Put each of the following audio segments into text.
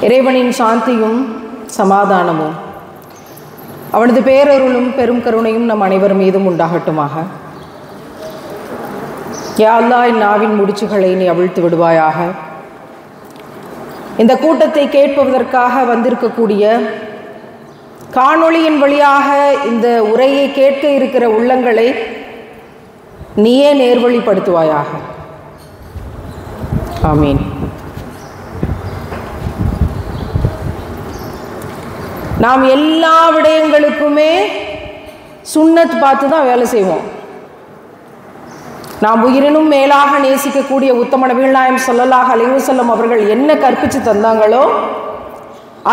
இறைவனின் சாந்தியும் சமாதானமும் அவனது பேரருளும் பெரும் கருணையும் நம் அனைவர் மீதும் உண்டாகட்டுமாக. யா அல்லாஹ், நாவின் முடிச்சுகளை நீ அவிழ்த்து விடுவாயாக. இந்த கூட்டத்தை கேட்பதற்காக வந்திருக்கக்கூடிய, காணொளியின் வழியாக இந்த உரையை கேட்க இருக்கிற உள்ளங்களை நீயே நேர்வழிப்படுத்துவாயாக. ஆமீன். நாம் எல்லா விடயங்களுக்குமே சுன்னத் பார்த்து தான் வேலை செய்வோம். நாம் உயிரினும் மேலாக நேசிக்கக்கூடிய உத்தம நபிகள் நாயகம் ஸல்லல்லாஹு அலைஹி வஸல்லம் அவர்கள் என்ன கற்பித்து தந்தாங்களோ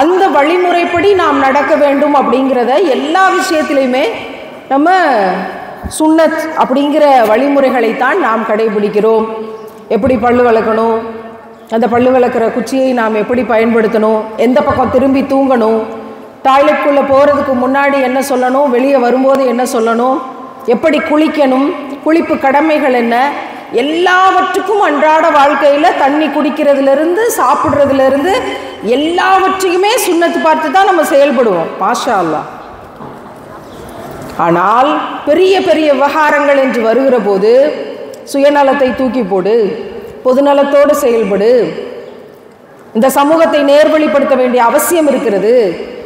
அந்த வழிமுறைப்படி நாம் நடக்க வேண்டும் அப்படிங்கிறத எல்லா விஷயத்திலையுமே நம்ம சுன்னத் அப்படிங்கிற வழிமுறைகளைத்தான் நாம் கடைபிடிக்கிறோம். எப்படி பல்லு விளக்கணும், அந்த பல்லு விளக்குற குச்சியை நாம் எப்படி பயன்படுத்தணும், எந்த பக்கம் திரும்பி தூங்கணும், டாய்லெட்குள்ளே போகிறதுக்கு முன்னாடி என்ன சொல்லணும், வெளியே வரும்போது என்ன சொல்லணும், எப்படி குளிக்கணும், குளிப்பு கடமைகள் என்ன, எல்லாவற்றுக்கும் அன்றாட வாழ்க்கையில் தண்ணி குடிக்கிறதுலேருந்து சாப்பிட்றதுலேருந்து எல்லாவற்றையுமே சுன்னத்து பார்த்து தான் நம்ம செயல்படுவோம். மாஷா அல்லாஹ். ஆனால் பெரிய பெரிய விவகாரங்கள் என்று வருகிற போது சுயநலத்தை தூக்கி போடு, பொதுநலத்தோடு செயல்படு, இந்த சமூகத்தை நேர்வழிப்படுத்த வேண்டிய அவசியம் இருக்கிறது,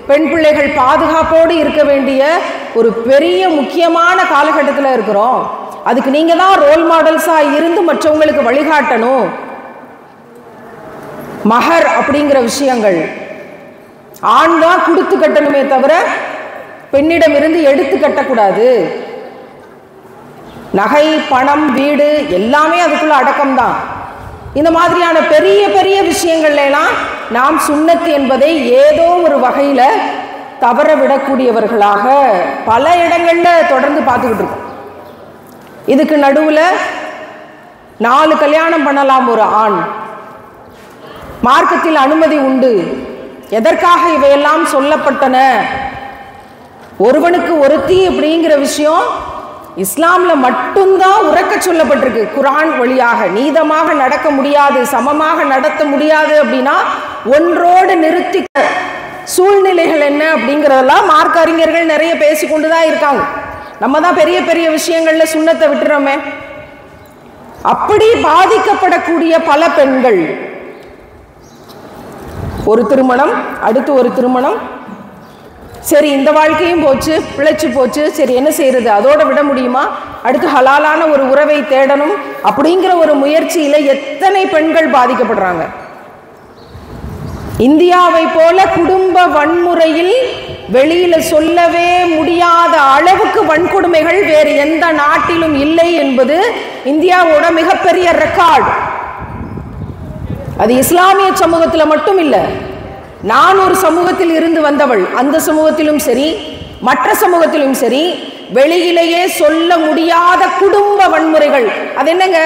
பெண் பிள்ளைகள் பாதுகாப்போடு இருக்க வேண்டிய ஒரு பெரிய முக்கியமான காலகட்டத்தில் இருக்கிறோம், அதுக்கு நீங்கள் தான் ரோல் மாடல்ஸாக இருந்து மற்றவங்களுக்கு வழிகாட்டணும். மஹர் அப்படிங்கிற விஷயங்கள் ஆண் தான் கொடுத்து கட்டணுமே தவிர பெண்ணிடம் இருந்து எடுத்து கட்டக்கூடாது. நகை, பணம், வீடு எல்லாமே அதுக்குள்ள அடக்கம்தான். இந்த மாதிரியான பெரிய பெரிய விஷயங்கள்லாம் நாம் சுன்னத் என்பதை ஏதோ ஒரு வகையில் தவற விடக்கூடியவர்களாக பல இடங்களில் தொடர்ந்து பார்த்துக்கிட்டு இருக்கோம். இதுக்கு நடுவில் 4 கல்யாணம் பண்ணலாம் ஒரு ஆண், மார்க்கத்தில் அனுமதி உண்டு. எதற்காக இவையெல்லாம் சொல்லப்பட்டன? ஒருவனுக்கு ஒருத்தி அப்படிங்கிற விஷயம் இஸ்லாம்ல மட்டும்தான் உறக்க சொல்லப்பட்டிருக்கு. குர்ஆன் வழியாக நீதமாக நடக்க முடியாது, சமமாக நடத்த முடியாது அப்படின்னா ஒன்றோடு நிறுத்தி சூழ்நிலைகள் என்ன அப்படிங்கிறதெல்லாம் மார்க்க அறிஞர்கள் நிறைய பேசிக்கொண்டு தான் இருக்காங்க. நம்ம தான் பெரிய பெரிய விஷயங்கள்ல சுன்னத்தை விட்டுறோமே. அப்படி பாதிக்கப்படக்கூடிய பல பெண்கள், ஒரு திருமணம் அடுத்து ஒரு திருமணம், சரி இந்த வாழ்க்கையும் போச்சு, பிழைச்சு போச்சு, சரி என்ன செய்யறது, அதோட விட முடியுமா, அடுத்து ஹலாலான ஒரு உறவை தேடணும் அப்படிங்கிற ஒரு முயற்சியில எத்தனை பெண்கள் பாதிக்கப்படுறாங்க. இந்தியாவை போல குடும்ப வன்முறையில் வெளியில சொல்லவே முடியாத அளவுக்கு வன்கொடுமைகள் வேறு எந்த நாட்டிலும் இல்லை என்பது இந்தியாவோட மிகப்பெரிய ரெக்கார்டு. அது இஸ்லாமிய சமூகத்தில் மட்டும் இல்லை, நான் ஒரு சமூகத்தில் இருந்து வந்தவள், அந்த சமூகத்திலும் சரி மற்ற சமூகத்திலும் சரி வெளியிலேயே சொல்ல முடியாத குடும்ப வன்முறைகள். அது என்னங்க,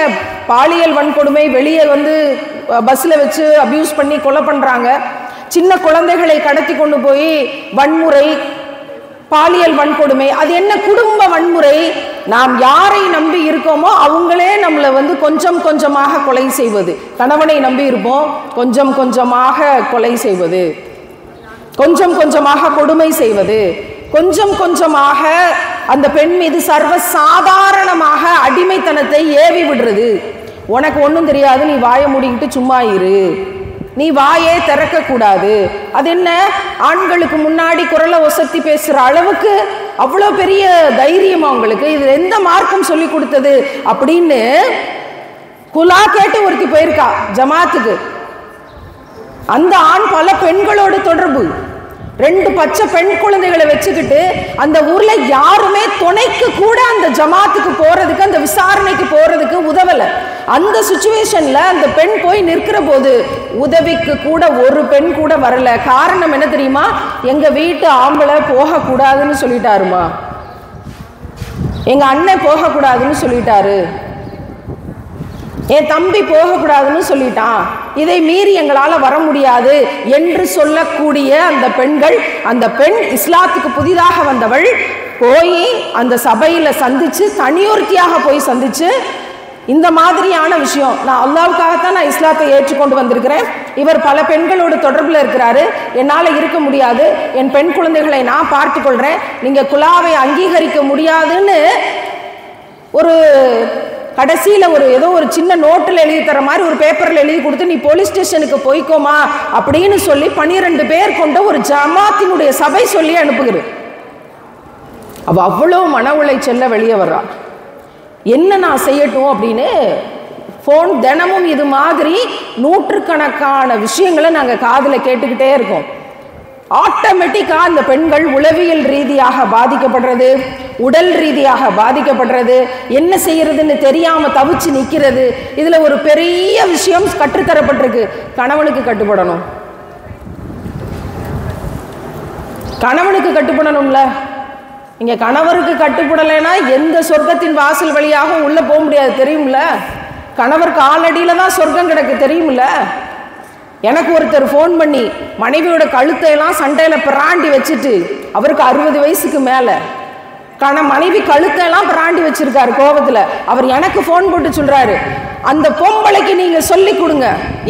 பாலியல் வன்கொடுமை, வெளியே பஸ்ல வச்சு அபியூஸ் பண்ணி கொலை பண்றாங்க, சின்ன குழந்தைகளை கடத்தி கொண்டு போய் வன்முறை, பாலியல் வன்கொடுமை, அது என்ன குடும்ப வன்முறை? நாம் யாரை நம்பி இருக்கோமோ அவங்களே நம்மளை கொஞ்சம் கொஞ்சமாக கொலை செய்வது. கணவனை நம்பி இருப்போம், கொஞ்சம் கொஞ்சமாக கொலை செய்வது, கொஞ்சம் கொஞ்சமாக கொடுமை செய்வது, கொஞ்சம் கொஞ்சமாக அந்த பெண் மீது சர்வ சாதாரணமாக அடிமைத்தனத்தை ஏவி விடுறது. உனக்கு ஒன்றும் தெரியாது, நீ வாயை மூடிக்கிட்டு சும்மா இரு, நீ வாயே திறக்க கூடாது. அது என்ன, ஆண்களுக்கு முன்னாடி குரலை ஒசத்தி பேசுற அளவுக்கு அவ்வளோ பெரிய தைரியம் அவங்களுக்கு? இது எந்த மார்க்கம் சொல்லி கொடுத்தது அப்படின்னு குலா கேட்டு ஒருத்தி போயிருக்கா ஜமாத்துக்கு. அந்த ஆண் பல பெண்களோடு தொடர்பு, 2 பச்சை பெண் குழந்தைகளை வச்சுக்கிட்டு அந்த ஊர்ல யாருமே துணைக்கு கூட அந்த ஜமாத்துக்கு போறதுக்கு, அந்த விசாரணைக்கு போறதுக்கு உதவல. அந்த சிச்சுவேஷன்ல அந்த பெண் போய் நிற்கிற போது உதவிக்கு கூட ஒரு பெண் கூட வரல. காரணம் என்ன தெரியுமா? எங்க வீட்டு ஆம்பளை போகக்கூடாதுன்னு சொல்லிட்டாருமா, எங்க அண்ணன் போகக்கூடாதுன்னு சொல்லிட்டாரு, என் தம்பி போகக்கூடாதுன்னு சொல்லிட்டான், இதை மீறி எங்களால் வர முடியாது என்று சொல்லக்கூடிய அந்த பெண்கள், அந்த பெண் இஸ்லாத்துக்கு புதிதாக வந்தவள், போய் அந்த சபையில் சந்திச்சு, தனியொருத்தியாக போய் சந்திச்சு, இந்த மாதிரியான விஷயம். நான் அல்லாஹ்வுக்காகத்தான் நான் இஸ்லாத்தை ஏற்றுக்கொண்டு வந்திருக்கிறேன். இவர் பல பெண்களோடு தொடர்பில் இருக்கிறாரு, என்னால் இருக்க முடியாது, என் பெண் குழந்தைகளை நான் பார்த்துக்கொள்கிறேன், நீங்கள் குலாவை அங்கீகரிக்க முடியாதுன்னு ஒரு கடைசியில் ஏதோ ஒரு சின்ன நோட்டில் எழுதி தர மாதிரி ஒரு பேப்பரில் எழுதி கொடுத்து நீ போலீஸ் ஸ்டேஷனுக்கு போய்க்கோமா அப்படின்னு சொல்லி 12 பேர் கொண்ட ஒரு ஜமாத்தினுடைய சபை சொல்லி அனுப்புகிறது. அவள் அவ்வளோ மன உளைச்சல்ல வெளியே வர்றாள். என்ன நான் செய்யட்டும் அப்படின்னு ஃபோன் தினமும் இது மாதிரி நூற்றுக்கணக்கான விஷயங்களை நாங்கள் காதில் கேட்டுக்கிட்டே இருக்கோம். ஆட்டோமேட்டிக்காக அந்த பெண்கள் உளவியல் ரீதியாக பாதிக்கப்படுறது, உடல் ரீதியாக பாதிக்கப்படுறது, என்ன செய்யறதுன்னு தெரியாமல் தவிச்சு நிற்கிறது. இதில் ஒரு பெரிய விஷயம் கற்றுத்தரப்பட்டிருக்கு, கணவனுக்கு கட்டுப்படணும். கணவனுக்கு கட்டுப்படணும்ல. இங்கே கணவருக்கு கட்டுப்படலைன்னா எந்த சொர்க்கத்தின் வாசல் வழியாகவும் உள்ளே போக முடியாது, தெரியும்ல. கணவர் காலடியில் தான் சொர்க்கம் கிடக்கு, தெரியும்ல. எனக்கு ஒருத்தர் ஃபோன் பண்ணி மனைவியோட கழுத்தையெல்லாம் சண்டையில் பிராண்டி வச்சுட்டு, அவருக்கு 60 வயசுக்கு மேலே, மனைவி கழுத்தையெல்லாம் பிராண்டி வச்சிருக்காரு கோபத்தில். அவர் எனக்கு ஃபோன் போட்டு சொல்கிறாரு, அந்த பொம்பளைக்கு நீங்கள் சொல்லி கொடுங்க,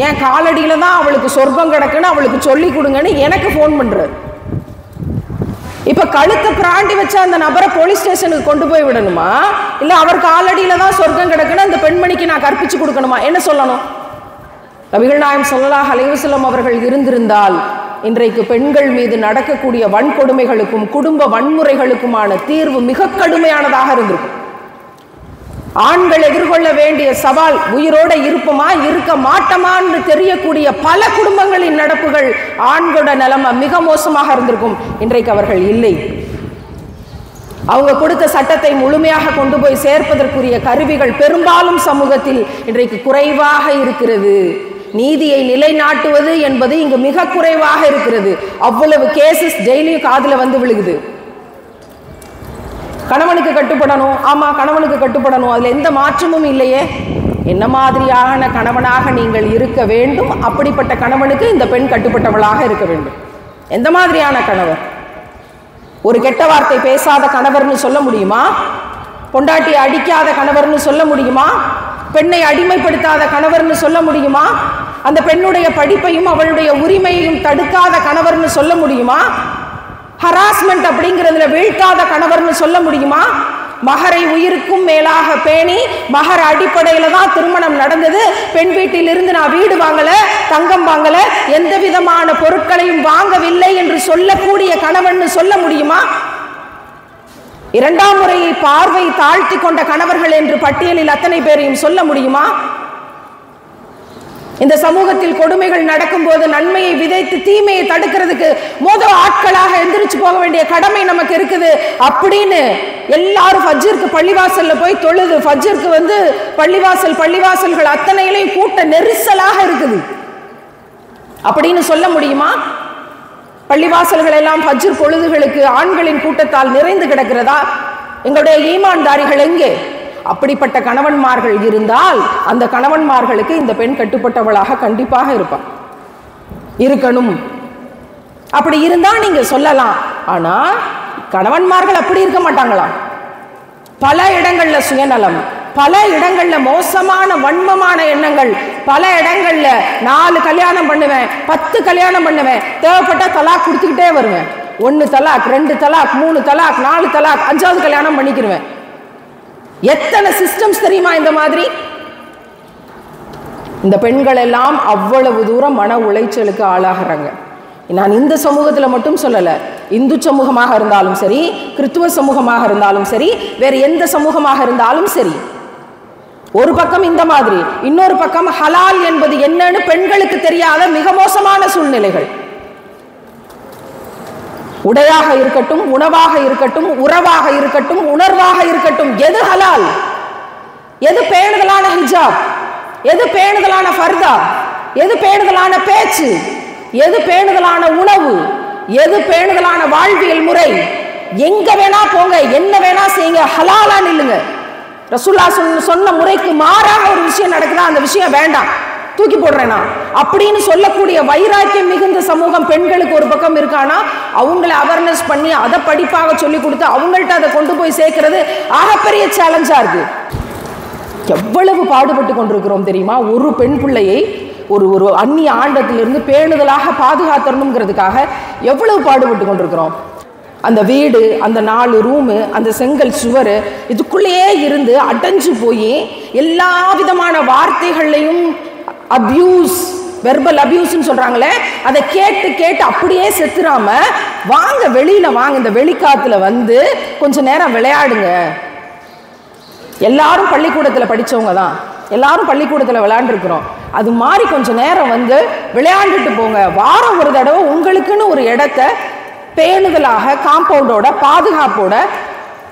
என் காலடியில் தான் அவளுக்கு சொர்க்கம் கிடக்குன்னு அவளுக்கு சொல்லி கொடுங்கன்னு எனக்கு ஃபோன் பண்ணுறாரு. இப்போ கழுத்தை பிராண்டி வச்ச அந்த நபரை போலீஸ் ஸ்டேஷனுக்கு கொண்டு போய் விடணுமா, இல்லை அவர் காலடியில் தான் சொர்க்கம் கிடக்குன்னு அந்த பெண்மணிக்கு நான் கற்பிச்சு கொடுக்கணுமா? என்ன சொல்லணும்? நபிகள் நாயகம் ஸல்லல்லாஹு அலைஹி வஸல்லம் அவர்கள் இருந்திருந்தால் இன்றைக்கு பெண்கள் மீது நடக்கக்கூடிய வன்கொடுமைகளுக்கும் குடும்ப வன்முறைகளுக்குமான தீர்வு மிக கடுமையானதாக இருந்திருக்கும். ஆண்கள் எதிர்கொள்ள வேண்டிய சவால், உயிரோட இருப்போமா இருக்க மாட்டோமான்னு தெரியக்கூடிய பல குடும்பங்களின் நடப்புகள், ஆண்களோட நிலைமை மிக மோசமாக இருந்திருக்கும். இன்றைக்கு அவர்கள் இல்லை. அவங்க கொடுத்த சட்டத்தை முழுமையாக கொண்டு போய் சேர்ப்பதற்குரிய கருவிகள் பெரும்பாலும் சமூகத்தில் இன்றைக்கு குறைவாக இருக்கிறது. நீதியை நிலைநாட்டுவது என்பது இங்கு மிக குறைவாக இருக்கிறது. அவ்வளவு கேசஸ் டெய்லியும் காதுல வந்து விழுகுது. கணவனுக்கு கட்டுப்படணும், ஆமா கணவனுக்கு கட்டுப்படணும், அதுல எந்த மாற்றமும் இல்லையே. என்ன மாதிரியான கணவனாக நீங்கள் இருக்க வேண்டும்? அப்படிப்பட்ட கணவனுக்கு இந்த பெண் கட்டுப்பட்டவளாக இருக்க வேண்டும். எந்த மாதிரியான கணவர்? ஒரு கெட்ட வார்த்தை பேசாத கணவர்னு சொல்ல முடியுமா? பொண்டாட்டி அடிக்காத கணவர்னு சொல்ல முடியுமா? பெண்ணை அடிமைப்படுத்தாத கணவர்னு சொல்ல முடியுமா? அந்த பெண்ணுடைய படிப்பையும் அவளுடைய உரிமையையும் தடுக்காத கணவர்னு சொல்ல முடியுமா? ஹராஸ்மெண்ட் அப்படிங்கிறதுல வீழ்த்தாத கணவர்னு சொல்ல முடியுமா? மகரை உயிருக்கும் மேலாக பேணி மகர் அடிப்படையில தான் திருமணம் நடந்தது. பெண் வீட்டிலிருந்து நான் வீடு வாங்கல, தங்கம் வாங்கல, எந்த விதமான பொருட்களையும் வாங்கவில்லை என்று சொல்லக்கூடிய கணவன் சொல்ல முடியுமா? இரண்டாம் முறையை பார்வை தாழ்த்தி கொண்ட கணவர்கள் என்று பட்டியலில் அத்தனை பேரையும் சொல்ல முடியுமா? இந்த சமூகத்தில் கொடுமைகள் நடக்கும் போது நன்மையை விதைத்து தீமையை தடுக்கிறதுக்கு முதல் ஆட்களாக எந்திரிச்சு போக வேண்டிய கடமை நமக்கு இருக்குது. அப்படின்னு எல்லாரும் ஃபஜ்ருக்கு பள்ளிவாசல்ல போய் தொழுது, ஃபஜ்ருக்கு பள்ளிவாசல்கள் அத்தனையிலையும் கூட்ட நெரிசலாக இருக்குது அப்படின்னு சொல்ல முடியுமா? பள்ளிவாசல்கள் எல்லாம் ஃபஜ்ர் பொழுதுகளுக்கு ஆண்களின் கூட்டத்தால் நிறைந்து கிடக்கிறதா? எங்களுடைய ஈமான்தாரிகள் எங்கே? அப்படிப்பட்ட கணவன்மார்கள் இருந்தால் அந்த கணவன்மார்களுக்கு இந்த பெண் கட்டுப்பட்டவளாக கண்டிப்பாக இருக்கணும். அப்படி இருந்தா நீங்க சொல்லலாம். ஆனா கணவன்மார்கள் அப்படி இருக்க மாட்டாங்களா? பல இடங்கள்ல சுயநலம், பல இடங்கள்ல மோசமான வன்மமான எண்ணங்கள், பல இடங்கள்ல 4 கல்யாணம் பண்ணுவேன், 10 கல்யாணம் பண்ணுவேன், தேவைப்பட்ட தலாக் கொடுத்துக்கிட்டே வருவேன். 1 தலாக், 2 தலாக், 3 தலாக், 4 தலாக், 5வது கல்யாணம் பண்ணிக்கிருவேன். எத்தனை சிஸ்டம்ஸ் தெரியுமா இந்த மாதிரி? இந்த பெண்கள் எல்லாம் அவ்வளவு தூரம் மன உளைச்சலுக்கு ஆளாகிறாங்க. நான் இந்த சமூகத்தில் மட்டும் சொல்லலை, இந்து சமூகமாக இருந்தாலும் சரி, கிறிஸ்துவ சமூகமாக இருந்தாலும் சரி, வேறு எந்த சமூகமாக இருந்தாலும் சரி, ஒரு பக்கம் இந்த மாதிரி, இன்னொரு பக்கம் ஹலால் என்பது என்னன்னு பெண்களுக்கு தெரியாத மிக மோசமான சூழ்நிலைகள். உடையாக இருக்கட்டும், உணவாக இருக்கட்டும், உறவாக இருக்கட்டும், உணர்வாக இருக்கட்டும், எது ஹலால், எது பேணுதலான ஹிஜாப், எது பேணுதலான ஃபர்தா, எது பேணுதலான பேச்சு, எது பேணுதலான உணவு, எது பேணுதலான வாழ்வியல் முறை, எங்க வேணா போங்க, என்ன வேணா செய்யுங்க, ஹலாலா நில்லுங்க. ரசூலுல்லாஹ் சொன்ன முறைக்கு மாறாக ஒரு விஷயம் நடக்குதா, அந்த விஷயம் வேண்டாம், தூக்கி போடுறேனா அப்படின்னு சொல்லக்கூடிய வைராக்கியம் மிகுந்த சமூகம் பெண்களுக்கு ஒரு பக்கம் இருக்கானா, அவங்கள அவேர்னஸ் பண்ணி அதை படிப்பாக சொல்லி கொடுத்து அவங்கள்ட்ட அதை கொண்டு போய் சேர்க்கிறது ஆகப்பெரிய சேலஞ்சா இருக்கு. எவ்வளவு பாடுபட்டு கொண்டிருக்கிறோம் தெரியுமா? ஒரு பெண் பிள்ளையை ஒரு அந்நிய ஆண்டத்திலிருந்து பேணுதலாக பாதுகாத்தரணுங்கிறதுக்காக எவ்வளவு பாடுபட்டு கொண்டிருக்கிறோம். அந்த வீடு, அந்த 4 ரூமு, அந்த செங்கல் சுவர், இதுக்குள்ளேயே இருந்து அடைஞ்சு போய் எல்லா விதமான வார்த்தைகள்லையும் அபியூஸ், வெர்பல் அபியூஸ்ன்னு சொல்றாங்களே, அதை கேட்டு கேட்டு அப்படியே செத்துறாம, வாங்க வெளியில வாங்க, இந்த வெளிக்காத்துல வந்து கொஞ்ச நேரம் விளையாடுங்க. எல்லாரும் பள்ளிக்கூடத்தில் படித்தவங்க தான், எல்லாரும் பள்ளிக்கூடத்தில் விளையாண்டுருக்குறோம். அது மாதிரி கொஞ்ச நேரம் வந்து விளையாண்டுட்டு போங்க. வாரம் ஒரு தடவை உங்களுக்குன்னு ஒரு இடத்த பேணுதலாக காம்பவுண்டோட பாதுகாப்போட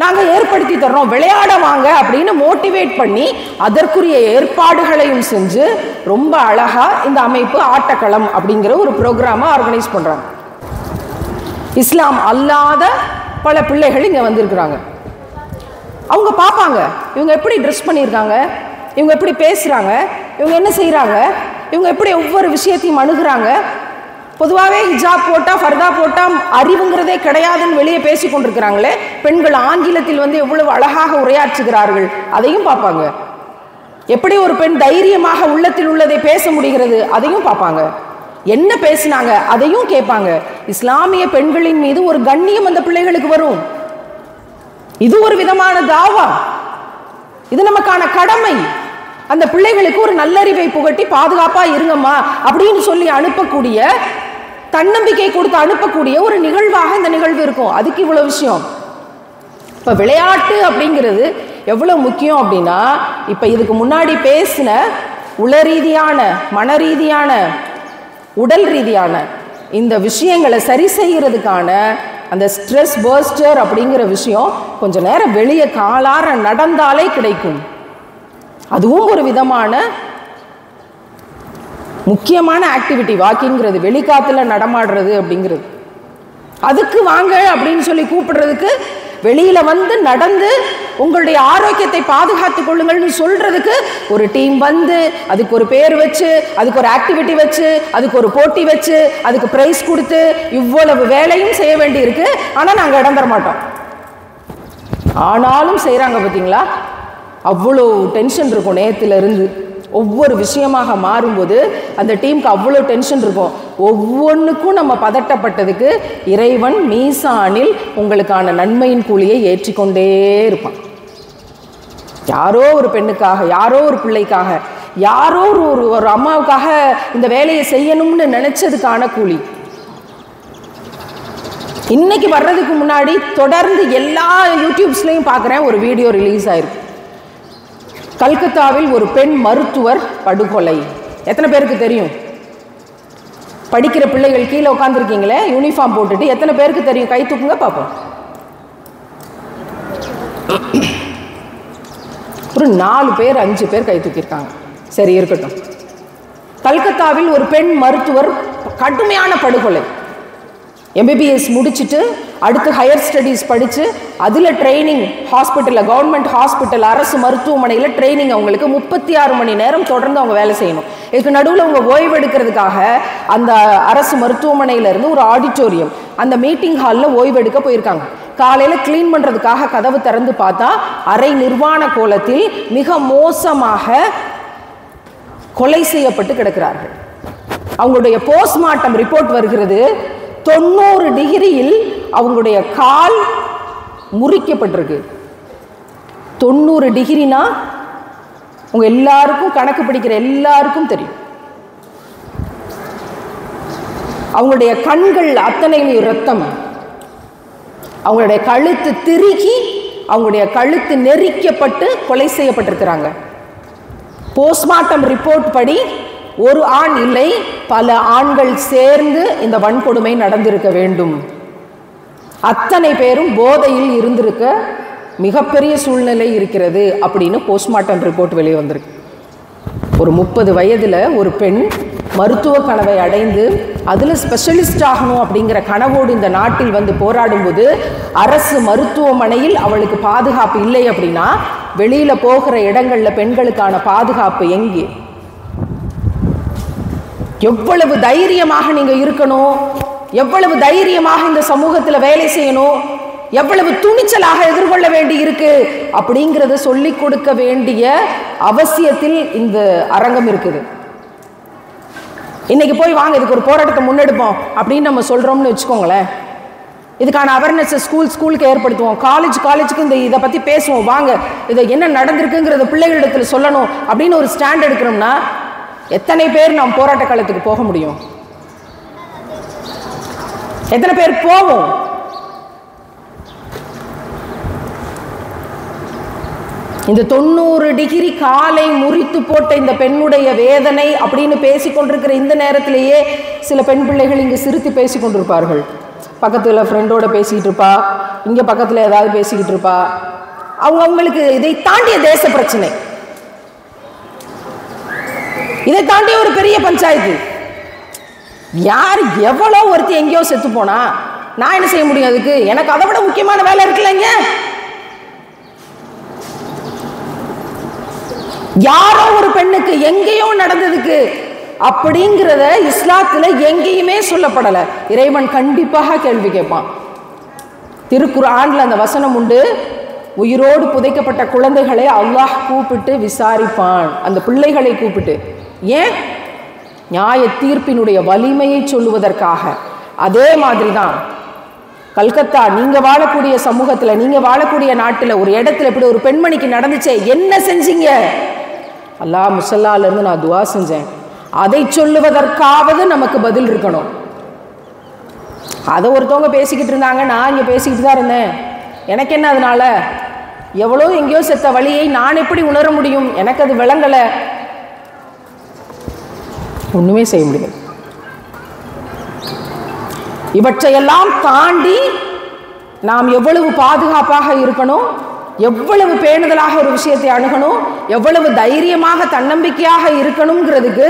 நாங்கள் ஏற்படுத்தி தர்றோம், விளையாட வாங்க அப்படின்னு மோட்டிவேட் பண்ணி அதற்குரிய ஏற்பாடுகளையும் செஞ்சு ரொம்ப அழகா இந்த அமைப்பு ஆட்டக்களம் அப்படிங்கிற ஒரு ப்ரோக்ராமை ஆர்கனைஸ் பண்றாங்க. இஸ்லாம் அல்லாத பல பிள்ளைகள் இங்கே வந்திருக்கிறாங்க. அவங்க பார்ப்பாங்க, இவங்க எப்படி ட்ரெஸ் பண்ணியிருக்காங்க, இவங்க எப்படி பேசுகிறாங்க, இவங்க என்ன செய்கிறாங்க, இவங்க எப்படி ஒவ்வொரு விஷயத்தையும் அணுகிறாங்க. பொதுவாகவே ஹிஜாப் போட்டால், ஃபர்தா போட்டால் அறிவுங்கிறதே கிடையாதுன்னு வெளியே பேசி கொண்டிருக்கிறாங்களே, பெண்கள் ஆங்கிலத்தில் வந்து எவ்வளவு அழகாக உரையாற்றுகிறார்கள் அதையும் பார்ப்பாங்க. எப்படி ஒரு பெண் தைரியமாக உள்ளத்தில் உள்ளதை பேச முடிகிறது அதையும் பார்ப்பாங்க. என்ன பேசினாங்க அதையும் கேட்பாங்க. இஸ்லாமிய பெண்களின் மீது ஒரு கண்ணியம் அந்த பிள்ளைகளுக்கு வரும். இது ஒரு விதமான தாவா, இது நமக்கான கடமை. அந்த பிள்ளைகளுக்கு ஒரு நல்லறிவை புகட்டி பாதுகாப்பா இருங்கம்மா அப்படின்னு சொல்லி அனுப்பக்கூடிய, தன்னம்பிக்கை கொடுத்து அனுப்பக்கூடிய ஒரு நிகழ்வாக இந்த நிகழ்வு இருக்கும். அதுக்கு இவ்வளவு விஷயம். இப்ப விளையாட்டு அப்படிங்கிறது எவ்வளவு முக்கியம் அப்படின்னா, இப்ப இதுக்கு முன்னாடி பேசின உளரீதியான, மனரீதியான, உடல் ரீதியான இந்த விஷயங்களை சரி செய்யறதுக்கான அந்த ஸ்ட்ரெஸ் பர்ஸ்டர் அப்படிங்கிற விஷயம் கொஞ்ச நேரம் வெளியே காலார நடந்தாலே கிடைக்கும். அதுவும் ஒரு விதமான முக்கியமான ஆக்டிவிட்டி. வாக்கிங்கிறது, வெளிக்காத்துல நடமாடுறது அப்படிங்கிறது. அதுக்கு வாங்க அப்படின்னு சொல்லி கூப்பிடுறதுக்கு, வெளியில வந்து நடந்து உங்களுடைய ஆரோக்கியத்தை பாதுகாத்துக் கொள்ளுங்கள்னு சொல்றதுக்கு ஒரு டீம் வந்து, அதுக்கு ஒரு பேர் வச்சு, அதுக்கு ஒரு ஆக்டிவிட்டி வச்சு, அதுக்கு ஒரு போட்டி வச்சு, அதுக்கு பிரைஸ் கொடுத்து இவ்வளவு வேலையும் செய்ய வேண்டி இருக்கு. ஆனா நாங்க இடம் தர மாட்டோம். ஆனாலும் செய்யறாங்க பார்த்தீங்களா? அவ்வளோ டென்ஷன் இருக்கும். நேத்துல இருந்து ஒவ்வொரு விஷயமாக மாறும்போது அந்த டீமுக்கு அவ்வளோ டென்ஷன் இருக்கும். ஒவ்வொன்றுக்கும் நம்ம பதட்டப்பட்டதுக்கு இறைவன் மீசானில் உங்களுக்கான நன்மையின் கூலியை ஏற்றிக்கொண்டே இருப்பான். யாரோ ஒரு பெண்ணுக்காக, யாரோ ஒரு பிள்ளைக்காக, யாரோ ஒரு அம்மாவுக்காக இந்த வேலையை செய்யணும்னு நினைச்சதுக்கான கூலி. இன்னைக்கு வர்றதுக்கு முன்னாடி தொடர்ந்து எல்லா யூடியூப்ஸ்லையும் பார்க்குறேன், ஒரு வீடியோ ரிலீஸ் ஆயிருக்கு. கல்கத்தாவில் ஒரு பெண் மருத்துவர் படுகொலை. எத்தனை பேருக்கு தெரியும்? படிக்கிற பிள்ளைகள் கீழே உட்காந்துருக்கீங்களே யூனிஃபார்ம் போட்டுட்டு, எத்தனை பேருக்கு தெரியும்? கை தூக்குங்க பார்ப்போம். ஒரு 4 பேர் 5 பேர் கை தூக்கியிருக்காங்க. சரி, இருக்கட்டும். கல்கத்தாவில் ஒரு பெண் மருத்துவர் கடுமையான படுகொலை. MBBS முடிச்சுட்டு அடுத்து ஹையர் ஸ்டடீஸ் படித்து அதில் ட்ரைனிங் ஹாஸ்பிட்டலில், கவர்மெண்ட் ஹாஸ்பிட்டல், அரசு மருத்துவமனையில் ட்ரைனிங். அவங்களுக்கு 36 மணி நேரம் தொடர்ந்து அவங்க வேலை செய்யணும். இதுக்கு நடுவில் அவங்க ஓய்வு எடுக்கிறதுக்காக அந்த அரசு மருத்துவமனையிலேருந்து ஒரு ஆடிட்டோரியம், அந்த மீட்டிங் ஹாலில் ஓய்வு எடுக்க போயிருக்காங்க. காலையில் க்ளீன் பண்ணுறதுக்காக கதவு திறந்து பார்த்தா அரை நிர்வாண கோலத்தில் மிக மோசமாக கொலை செய்யப்பட்டு கிடக்கிறார்கள். அவங்களுடைய போஸ்ட்மார்ட்டம் ரிப்போர்ட் வருகிறது. 90 டிகிரியில் அவங்களுடைய கால் முறிக்கப்பட்டிருக்கு. 90 டிகிரினா உங்க எல்லாருக்கும், கணக்கு படிக்கிற எல்லாருக்கும் தெரியும். அவங்களுடைய கண்கள் அத்தனையும் ரத்தம், அவங்களுடைய கழுத்து திருகி, அவங்களுடைய கழுத்து நெரிக்கப்பட்டு கொலை செய்யப்பட்டிருக்கிறாங்க. போஸ்ட்மார்ட்டம் ரிப்போர்ட் படி ஒரு ஆண் இல்லை, பல ஆண்கள் சேர்ந்து இந்த வன்கொடுமை நடந்திருக்க வேண்டும். அத்தனை பேரும் போதையில் இருந்திருக்க மிகப்பெரிய சூழ்நிலை இருக்கிறது அப்படின்னு போஸ்ட்மார்ட்டம் ரிப்போர்ட் வெளியே வந்திருக்கு. ஒரு 30 வயதில் ஒரு பெண் மருத்துவ கனவை அடைந்து அதில் ஸ்பெஷலிஸ்ட் ஆகணும் அப்படிங்கிற கனவோடு இந்த நாட்டில் வந்து போராடும்போது அரசு மருத்துவமனையில் அவளுக்கு பாதுகாப்பு இல்லை அப்படின்னா வெளியில் போகிற இடங்களில் பெண்களுக்கான பாதுகாப்பு எங்கே? எவ்வளவு தைரியமாக நீங்க இருக்கணும், எவ்வளவு தைரியமாக இந்த சமூகத்தில் வேலை செய்யணும். எவ்வளவு துணிச்சலாக எதிர்கொள்ள வேண்டி இருக்கு அப்படிங்கிறத சொல்லிக் கொடுக்க வேண்டிய அவசியத்தில் இந்த அரங்கம் இருக்குது. இன்னைக்கு போய் வாங்க இதுக்கு ஒரு போராட்டத்தை முன்னெடுப்போம் அப்படின்னு நம்ம சொல்றோம்னு வச்சுக்கோங்களேன், இதுக்கான அவேர்னஸ் ஸ்கூலுக்கு ஏற்படுத்துவோம், காலேஜுக்கு இதை பற்றி பேசுவோம், வாங்க இதை என்ன நடந்திருக்குங்கிறத பிள்ளைகளிடத்தில் சொல்லணும் அப்படின்னு ஒரு ஸ்டாண்ட் எடுக்கிறோம்னா எத்தனை பேர் நாம் போராட்ட காலத்துக்கு போக முடியும்? எத்தனை பேர் போவோம்? இந்த 90 டிகிரி காலை முறித்து போட்ட இந்த பெண்ணுடைய வேதனை அப்படின்னு பேசிக்கொண்டிருக்கிற இந்த நேரத்திலேயே சில பெண் பிள்ளைகள் இங்கு சிரித்து பேசிக்கொண்டிருப்பார்கள். பக்கத்தில் ஃப்ரெண்டோட பேசிக்கிட்டு இருப்பா, இங்கே பக்கத்தில் ஏதாவது பேசிக்கிட்டு இருப்பா. அவங்களுக்கு இதை தாண்டிய தேச பிரச்சனை, இதை தாண்டிய ஒரு பெரிய பஞ்சாயத்து. யார் எவ்வளோ ஒருத்தி எங்கேயோ செத்து போனா நான் என்ன செய்ய முடியும்? அதுக்கு எனக்கு அதை விட முக்கியமான வேலை இருக்குல்லங்க. யாரோ ஒரு பெண்ணுக்கு எங்கேயோ நடந்ததுக்கு அப்படிங்கிறத இஸ்லாத்துல எங்கேயுமே சொல்லப்படல. இறைவன் கண்டிப்பாக கேள்வி கேட்பான். திருக்குர்ஆன்ல அந்த வசனம் உண்டு, உயிரோடு புதைக்கப்பட்ட குழந்தைகளை அல்லாஹ் கூப்பிட்டு விசாரிப்பான், அந்த பிள்ளைகளை கூப்பிட்டு. ஏன்? நியாய தீர்ப்பினுடைய வலிமையை சொல்லுவதற்காக. அதே மாதிரி தான் கல்கத்தா, நீங்க வாழக்கூடிய சமூகத்துல, நீங்க வாழக்கூடிய நாட்டுல ஒரு இடத்துல இப்படி ஒரு பெண்மணிக்கு நடந்துச்சே, என்ன செஞ்சீங்க? அல்லாஹ் முஸல்லால இருந்து நான் துவா செஞ்சேன், அதை சொல்லுவதற்காவது நமக்கு பதில் இருக்கணும். அதை ஒருத்தவங்க பேசிக்கிட்டு இருந்தாங்க, நான் இங்கே பேசிக்கிட்டு தான் இருந்தேன், எனக்கு என்ன அதனால? எவ்வளோ எங்கேயோ செத்த வழியை நான் எப்படி உணர முடியும்? எனக்கு அது விளங்கலை. ஒன்றுமே செய்ய முடியாது. இவற்றையெல்லாம் தாண்டி நாம் எவ்வளவு பாதுகாப்பாக இருக்கணும், எவ்வளவு பேணுதலாக ஒரு விஷயத்தை அணுகணும், எவ்வளவு தைரியமாக தன்னம்பிக்கையாக இருக்கணுங்கிறதுக்கு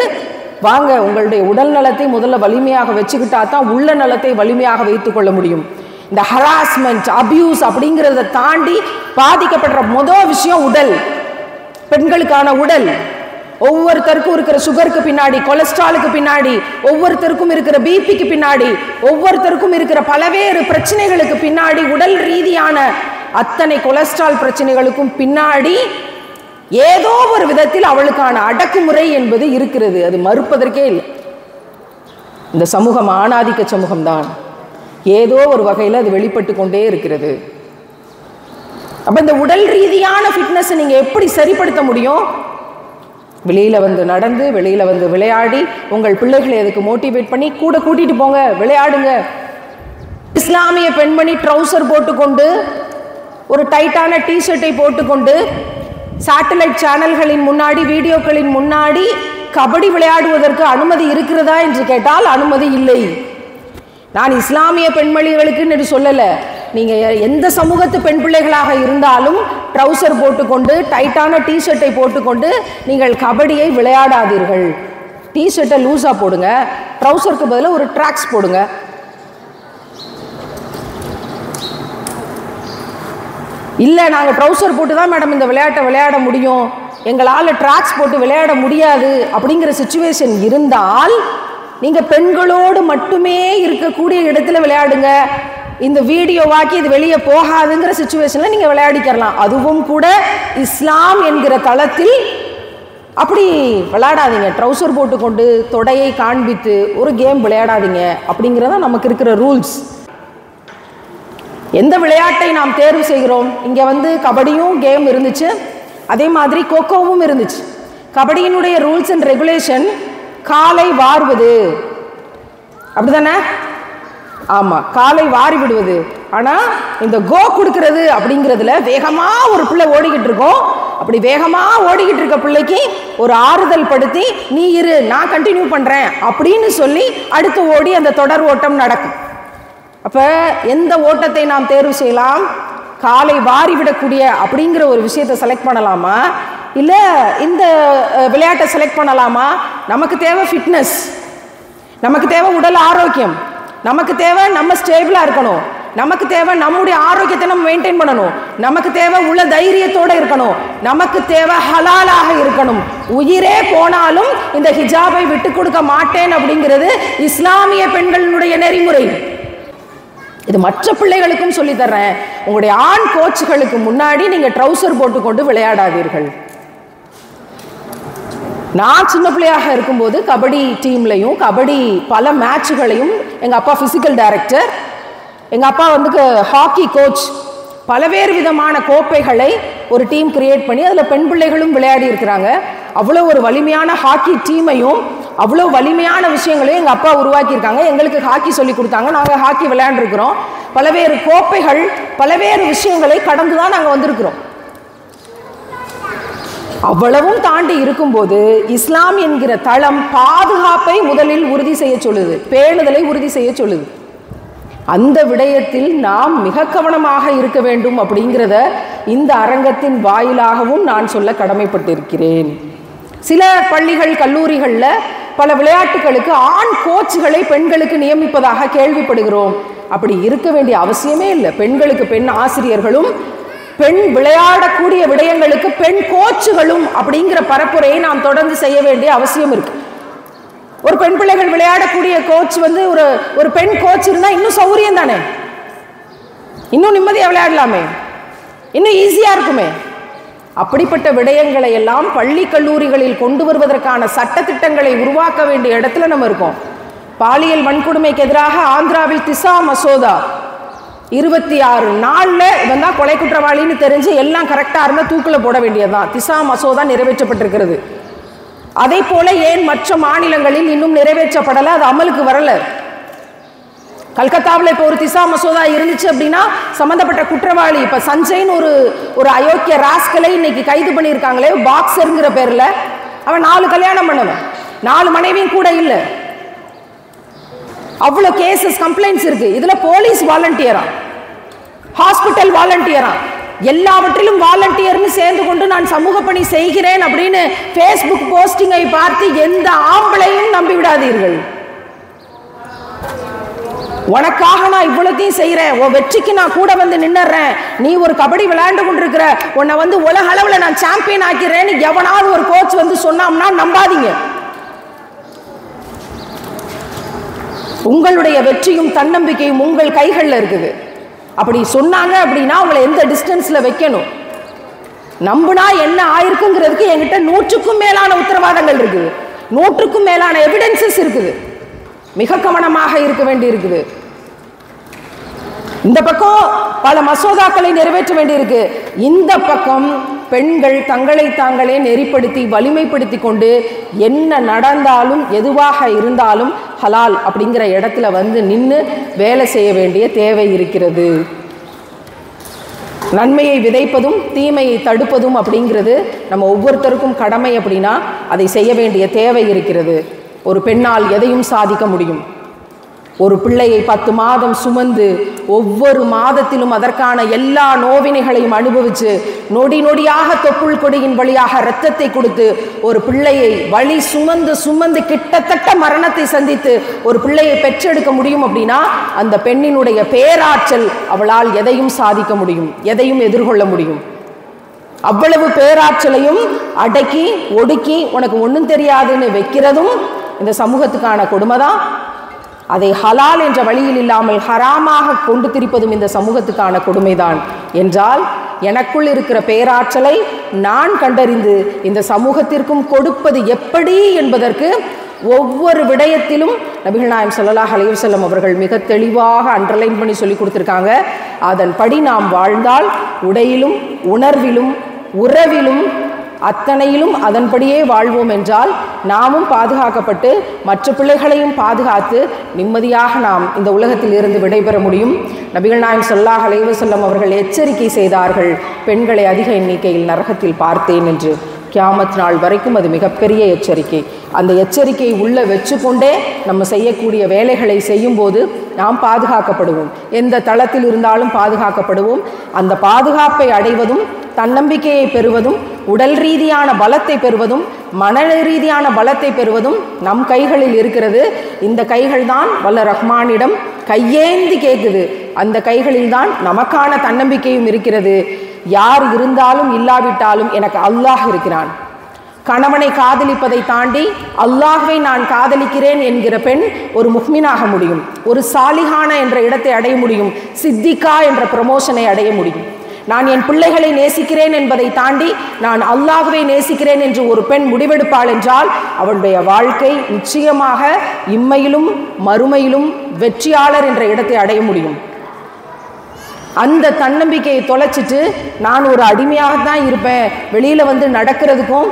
வாங்க உங்களுடைய உடல் நலத்தை முதல்ல வலிமையாக வச்சுக்கிட்டா தான் உள்ள நலத்தை வலிமையாக வைத்துக் கொள்ள முடியும். இந்த ஹராஸ்மெண்ட், அபியூஸ் அப்படிங்கிறத தாண்டி பாதிக்கப்படுற முதல் விஷயம் உடல். பெண்களுக்கான உடல். ஒவ்வொருத்தருக்கும் இருக்கிற சுகருக்கு பின்னாடி, கொலஸ்ட்ராலுக்கு பின்னாடி, ஒவ்வொருத்தருக்கும் இருக்கிற பிபிக்கு பின்னாடி, ஒவ்வொருத்தருக்கும் இருக்கிற பல்வேறு பிரச்சனைகளுக்கு பின்னாடி, உடல் ரீதியான அத்தனை கொலஸ்ட்ரால் பிரச்சனைகளுக்கும் பின்னாடி ஏதோ ஒரு விதத்தில் அவளுக்கான அடக்குமுறை என்பது இருக்கிறது. அது மறுப்பதற்கே இல்லை. இந்த சமூகம் ஆணாதிக்க சமூகம்தான். ஏதோ ஒரு வகையில் அது வெளிப்பட்டு கொண்டே இருக்கிறது. அப்ப இந்த உடல் ரீதியான ஃபிட்னஸ் நீங்க எப்படி சரிப்படுத்த முடியும்? வெளியில வந்து நடந்து, வெளியில வந்து விளையாடி, உங்கள் பிள்ளைகளை அதுக்கு மோட்டிவேட் பண்ணி கூட கூட்டிட்டு போங்க, விளையாடுங்க. இஸ்லாமிய பெண்மணி ட்ரௌசர் போட்டுக்கொண்டு, ஒரு டைட்டான டிஷர்ட்டை போட்டுக்கொண்டு சேட்டலைட் சேனல்களின் முன்னாடி, வீடியோக்களின் முன்னாடி கபடி விளையாடுவதற்கு அனுமதி இருக்கிறதா என்று கேட்டால் அனுமதி இல்லை. நான் இஸ்லாமிய பெண்மணிகளுக்கு என்று சொல்லல, நீங்க எந்த சமூகத்து பெண் பிள்ளைகளாக இருந்தாலும் ட்ரௌசர் போட்டுக்கொண்டு, டைட்டான டிஷர்ட்டை போட்டுக்கொண்டு நீங்கள் கபடியை விளையாடாதீர்கள். டிஷர்ட்டை லூஸா போடுங்க, ட்ரௌசருக்கு பதிலாக ஒரு ட்ராக்ஸ் போடுங்க. இல்லை நாங்கள் ட்ரௌசர் போட்டு தான் மேடம் இந்த விளையாட்டை விளையாட முடியும், எங்களால் ட்ராக்ஸ் போட்டு விளையாட முடியாது அப்படிங்கிற சிச்சுவேஷன் இருந்தால் நீங்கள் பெண்களோடு மட்டுமே இருக்கக்கூடிய இடத்துல விளையாடுங்க. இந்த வீடியோவாக்கி இது வெளியே போகாதுங்கிற சிச்சுவேஷனில் நீங்கள் விளையாடிக்கலாம். அதுவும் கூட இஸ்லாம் என்கிற தளத்தில் அப்படி விளையாடாதீங்க. ட்ரௌசர் போட்டுக்கொண்டு தொடையை காண்பித்து ஒரு கேம் விளையாடாதீங்க அப்படிங்கிறதான் நமக்கு இருக்கிற ரூல்ஸ். எந்த விளையாட்டை நாம் தேர்வு செய்கிறோம்? இங்கே வந்து கபடியும் கேம் இருந்துச்சு, அதே மாதிரி கோகோவும் இருந்துச்சு. கபடியினுடைய ரூல்ஸ் அண்ட் ரெகுலேஷன் காலை வாருவது, அப்படிதானே? ஆமாம், காலை வாரி விடுவது. ஆனால் இந்த கோ கொடுக்கறது அப்படிங்கிறதுல வேகமாக ஒரு பிள்ளை ஓடிக்கிட்டு இருக்கோம். அப்படி வேகமாக ஓடிக்கிட்டு இருக்க பிள்ளைக்கு ஒரு ஆறுதல் படுத்தி, நீ இரு நான் கண்டினியூ பண்ணுறேன் அப்படின்னு சொல்லி அடுத்து ஓடி அந்த தொடர் ஓட்டம் நடக்கும். அப்போ எந்த ஓட்டத்தை நாம் தேர்வு செய்யலாம்? காலை வாரி விடக்கூடிய அப்படிங்கிற ஒரு விஷயத்தை செலக்ட் பண்ணலாமா, இல்லை இந்த விளையாட்டை செலக்ட் பண்ணலாமா? நமக்கு தேவை ஃபிட்னஸ், நமக்கு தேவை உடல் ஆரோக்கியம், நமக்கு தேவை நம்ம ஸ்டேபிளாக இருக்கணும், நமக்கு தேவை நம்முடைய ஆரோக்கியத்தை நம்ம மெயின்டைன் பண்ணணும், நமக்கு தேவை உள்ள தைரியத்தோடு இருக்கணும், நமக்கு தேவை ஹலாலாக இருக்கணும். உயிரே போனாலும் இந்த ஹிஜாபை விட்டு கொடுக்க மாட்டேன் அப்படிங்கிறது இஸ்லாமிய பெண்களினுடைய நெறிமுறை. இது மற்ற பிள்ளைகளுக்கும் சொல்லித்தர்றேன். உங்களுடைய ஆண் கோச்சுகளுக்கு முன்னாடி நீங்கள் ட்ரௌசர் போட்டுக்கொண்டு விளையாடாதீர்கள். நான் சின்ன பிள்ளையாக இருக்கும்போது கபடி டீம்லையும் கபடி பல மேட்சுகளையும் எங்கள் அப்பா ஃபிசிக்கல் டைரக்டர், எங்கள் அப்பா வந்து ஹாக்கி கோச், பலவேறு விதமான கோப்பைகளை ஒரு டீம் கிரியேட் பண்ணி அதில் பெண் பிள்ளைகளும் விளையாடி இருக்கிறாங்க. அவ்வளோ ஒரு வலிமையான ஹாக்கி டீமையும் அவ்வளோ வலிமையான விஷயங்களையும் எங்கள் அப்பா உருவாக்கியிருக்காங்க. எங்களுக்கு ஹாக்கி சொல்லி கொடுத்தாங்க, நாங்கள் ஹாக்கி விளையாண்டுருக்கிறோம். பலவேறு கோப்பைகள் பலவேறு விஷயங்களை கடந்து தான் நாங்கள் வந்திருக்கிறோம். அவ்வளவும் தாண்டி இருக்கும்போது இஸ்லாம் என்கிற தளம் பாதுகாப்பை முதலில் உறுதி செய்ய சொல்லுது, பேணுதலை உறுதி செய்ய சொல்லுது. அந்த விடயத்தில் நாம் மிக கவனமாக இருக்க வேண்டும் அப்படிங்கிறத இந்த அரங்கத்தின் வாயிலாகவும் நான் சொல்ல கடமைப்பட்டிருக்கிறேன். சில பள்ளிகள் கல்லூரிகளில் பல விளையாட்டுகளுக்கு ஆண் கோச்சுகளை பெண்களுக்கு நியமிப்பதாக கேள்விப்படுகிறோம். அப்படி இருக்க வேண்டிய அவசியமே இல்லை. பெண்களுக்கு பெண் ஆசிரியர்களும் பெண் விளையாடக்கூடிய விடயங்களுக்கு பெண் கோச்சுகளும் அப்படிங்கிற பரப்புரையை நாம் தொடர்ந்து செய்ய வேண்டிய அவசியம் இருக்கு. ஒரு பெண் பிள்ளைகள் விளையாடக்கூடிய கோச் வந்து ஒரு பெண் கோச் இருந்தால் இன்னும் சௌகரியம் தானே, இன்னும் நிம்மதியாக விளையாடலாமே, இன்னும் ஈஸியாக இருக்குமே. அப்படிப்பட்ட விடயங்களை எல்லாம் பள்ளி கல்லூரிகளில் கொண்டு வருவதற்கான சட்டத்திட்டங்களை உருவாக்க வேண்டிய இடத்துல நம்ம இருக்கோம். பாலியல் வன்கொடுமைக்கு எதிராக ஆந்திராவில் திசா மசோதா 26 நாளில் இவன் தான் கொலை குற்றவாளின்னு தெரிஞ்சு எல்லாம் கரெக்டாக இருந்தால் தூக்கில் போட வேண்டியதுதான். திசா மசோதா நிறைவேற்றப்பட்டிருக்கிறது. அதே போல ஏன் மற்ற மாநிலங்களில் இன்னும் நிறைவேற்றப்படலை, அது அமலுக்கு வரல? கல்கத்தாவில் இப்போ ஒரு திசா மசோதா இருந்துச்சு அப்படின்னா சம்பந்தப்பட்ட குற்றவாளி, இப்போ சஞ்சய்னு ஒரு அயோக்கிய ராஸ்கலை இன்னைக்கு கைது பண்ணியிருக்காங்களே பாக்ஸருங்கிற பேரில், அவன் 4 கல்யாணம் பண்ணவன், 4 மனைவியும் கூட இல்லை. அவ்வளோ கேசஸ் கம்ப்ளைண்ட்ஸ் இருக்கு. இதுல போலீஸ் வாலண்டியரா, ஹாஸ்பிட்டல் வாலண்டியரா, எல்லாவற்றிலும் வாலண்டியர்னு சேர்ந்து கொண்டு நான் சமூக பணி செய்கிறேன் அப்படின்னு ஃபேஸ்புக் போஸ்டிங்கை பார்த்து எந்த ஆம்பளையும் நம்பி விடாதீர்கள். உனக்காக நான் இவ்வளத்தையும் செய்யறேன், உன் வெற்றிக்கு நான் கூட வந்து நின்னுறேன், நீ ஒரு கபடி விளையாண்டு கொண்டிருக்கிற, உன்னை வந்து உலக அளவில் நான் சாம்பியன் ஆக்கிறேன்னு எவனாவது ஒரு கோச் வந்து சொன்னோம்னா நம்பாதீங்க. உங்களுடைய வெற்றியும் தன்னம்பிக்கையும் உங்கள் கைகளில் இருக்குது. அப்படி சொன்னாங்க அப்படின்னா உங்களை எந்த டிஸ்டன்ஸ்ல வைக்கணும், நம்புனா என்ன ஆயிருக்குங்கிறதுக்கு என்கிட்ட 100க்கும் மேலான உத்தரவாதங்கள் இருக்குது, 100க்கும் மேலான எவிடன்சஸ் இருக்குது. மிக கவனமாக இருக்க வேண்டி இருக்குது. இந்த பக்கம் பல மசோதாக்களை நிறைவேற்ற வேண்டியிருக்கு, இந்த பக்கம் பெண்கள் தங்களை தாங்களே நெறிப்படுத்தி வலிமைப்படுத்தி கொண்டு என்ன நடந்தாலும் எதுவாக இருந்தாலும் ஹலால் அப்படிங்கிற இடத்துல வந்து நின்று வேலை செய்ய வேண்டிய தேவை இருக்கிறது. நன்மையை விதைப்பதும் தீமையை தடுப்பதும் அப்படிங்கிறது நம்ம ஒவ்வொருத்தருக்கும் கடமை. அப்படின்னா அதை செய்ய வேண்டிய தேவை இருக்கிறது. ஒரு பெண்ணால் எதையும் சாதிக்க முடியும். ஒரு பிள்ளையை 10 மாதம் சுமந்து ஒவ்வொரு மாதத்திலும் அதற்கான எல்லா நோவினைகளையும் அனுபவித்து நொடி நொடியாக தொப்புள் கொடியின் வழியாக இரத்தத்தை கொடுத்து ஒரு பிள்ளையை வழி சுமந்து சுமந்து கிட்டத்தட்ட மரணத்தை சந்தித்து ஒரு பிள்ளையை பெற்றெடுக்க முடியும் அப்படின்னா அந்த பெண்ணினுடைய பேராற்றல், அவளால் எதையும் சாதிக்க முடியும், எதையும் எதிர்கொள்ள முடியும். அவ்வளவு பேராற்றலையும் அடக்கி ஒடுக்கி உனக்கு ஒன்றும் தெரியாதுன்னு வைக்கிறதும் இந்த சமூகத்துக்கான கொடுமைதான். அதை ஹலால் என்ற வழியில் இல்லாமல் ஹராமாக கொண்டு திரிப்பதும் இந்த சமூகத்துக்கான கொடுமைதான். என்றால் எனக்குள் இருக்கிற பேராற்றலை நான் கண்டறிந்து இந்த சமூகத்திற்கும் கொடுப்பது எப்படி என்பதற்கு ஒவ்வொரு விடயத்திலும் நபிகள் நாயகம் ஸல்லல்லாஹு அலைஹி வஸல்லம் அவர்கள் மிக தெளிவாக அண்டர்லைன் பண்ணி சொல்லி கொடுத்துருக்காங்க. அதன்படி நாம் வாழ்ந்தால் உடையிலும் உணர்விலும் உறவிலும் அத்தனையிலும் அதன்படியே வாழ்வோம் என்றால் நாமும் பாதுகாக்கப்பட்டு மற்ற பிள்ளைகளையும் பாதுகாத்து நிம்மதியாக நாம் இந்த உலகத்தில் இருந்து விடைபெற முடியும். நபிகள் நாயகம் ஸல்லல்லாஹு அலைஹி வஸல்லம் அவர்கள் எச்சரிக்கை செய்தார்கள், பெண்களை அதிக எண்ணிக்கையில் நரகத்தில் பார்த்தேன் என்று. கியாமத் நாள் வரைக்கும் அது மிகப்பெரிய எச்சரிக்கை. அந்த எச்சரிக்கையை உள்ளே வச்சுக்கொண்டே நம்ம செய்யக்கூடிய வேலைகளை செய்யும்போது நாம் பாதுகாக்கப்படுவோம். எந்த தளத்தில் இருந்தாலும் பாதுகாக்கப்படுவோம். அந்த பாதுகாப்பை அடைவதும் தன்னம்பிக்கையை பெறுவதும் உடல் ரீதியான பலத்தை பெறுவதும் மன ரீதியான பலத்தை பெறுவதும் நம் கைகளில் இருக்கிறது. இந்த கைகள் தான் வல்ல ரஹ்மானிடம் கையேந்தி கேட்குது. அந்த கைகளில் தான் நமக்கான தன்னம்பிக்கையும் இருக்கிறது. யார் இருந்தாலும் இல்லாவிட்டாலும் எனக்கு அல்லாஹ் இருக்கிறான், கணவனை காதலிப்பதை தாண்டி அல்லாஹ்வை நான் காதலிக்கிறேன் என்கிற பெண் ஒரு முஃமினாக முடியும், ஒரு சாலிஹான என்ற இடத்தை அடைய முடியும், சித்திகா என்ற ப்ரமோஷனை அடைய முடியும். நான் என் பிள்ளைகளை நேசிக்கிறேன் என்பதை தாண்டி நான் அல்லாஹ்வை நேசிக்கிறேன் என்று ஒரு பெண் முடிவெடுப்பாள் என்றால் அவளுடைய வாழ்க்கை நிச்சயமாக இம்மையிலும் மறுமையிலும் வெற்றியாளர் என்ற இடத்தை அடைய முடியும். அந்த தன்னம்பிக்கையை தொலைச்சிட்டு நான் ஒரு அடிமையாகத்தான் இருப்பேன், வெளியில் வந்து நடக்கிறதுக்கும்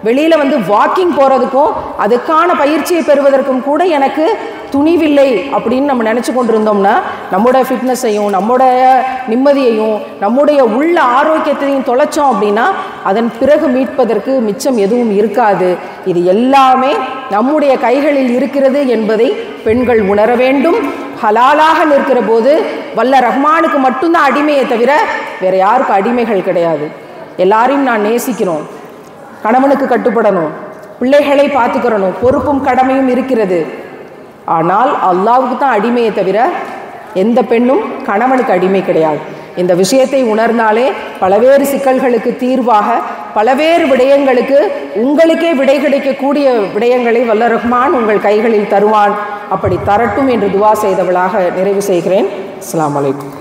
வெளியில் வந்து வாக்கிங் போகிறதுக்கும் அதுக்கான பயிற்சியை பெறுவதற்கும் கூட எனக்கு துணிவில்லை அப்படின்னு நம்ம நினச்சி கொண்டிருந்தோம்னா நம்முடைய ஃபிட்னஸையும் நம்முடைய நிம்மதியையும் நம்முடைய உள்ள ஆரோக்கியத்தையும் தொலைச்சோம் அப்படின்னா அதன் பிறகு மீட்பதற்கு மிச்சம் எதுவும் இருக்காது. இது எல்லாமே நம்முடைய கைகளில் இருக்கிறது என்பதை பெண்கள் உணர வேண்டும். ஹலாலாக நிற்கிற போது வல்ல ரஹ்மானுக்கு மட்டும்தான் அடிமையை தவிர வேற யாருக்கும் அடிமைகள் கிடையாது. எல்லாரையும் நான் நேசிக்கிறோம், கணவனுக்கு கட்டுப்படணும், பிள்ளைகளை பார்த்துக்கிறணும், பொறுப்பும் கடமையும் இருக்கிறது. ஆனால் அல்லாஹ்வுக்கு தான் அடிமையை தவிர எந்த பெண்ணும் கணவனுக்கு அடிமை கிடையாது. இந்த விஷயத்தை உணர்ந்தாலே பலவேறு சிக்கல்களுக்கு தீர்வாக பலவேறு விடயங்களுக்கு உங்களுக்கே விடை கிடைக்கக்கூடிய விடயங்களை வல்ல ரஹ்மான் உங்கள் கைகளில் தருவான். அப்படி தரட்டும் என்று துவா செய்தவளாக நிறைவு செய்கிறேன். அஸ்ஸலாமு அலைக்கும்.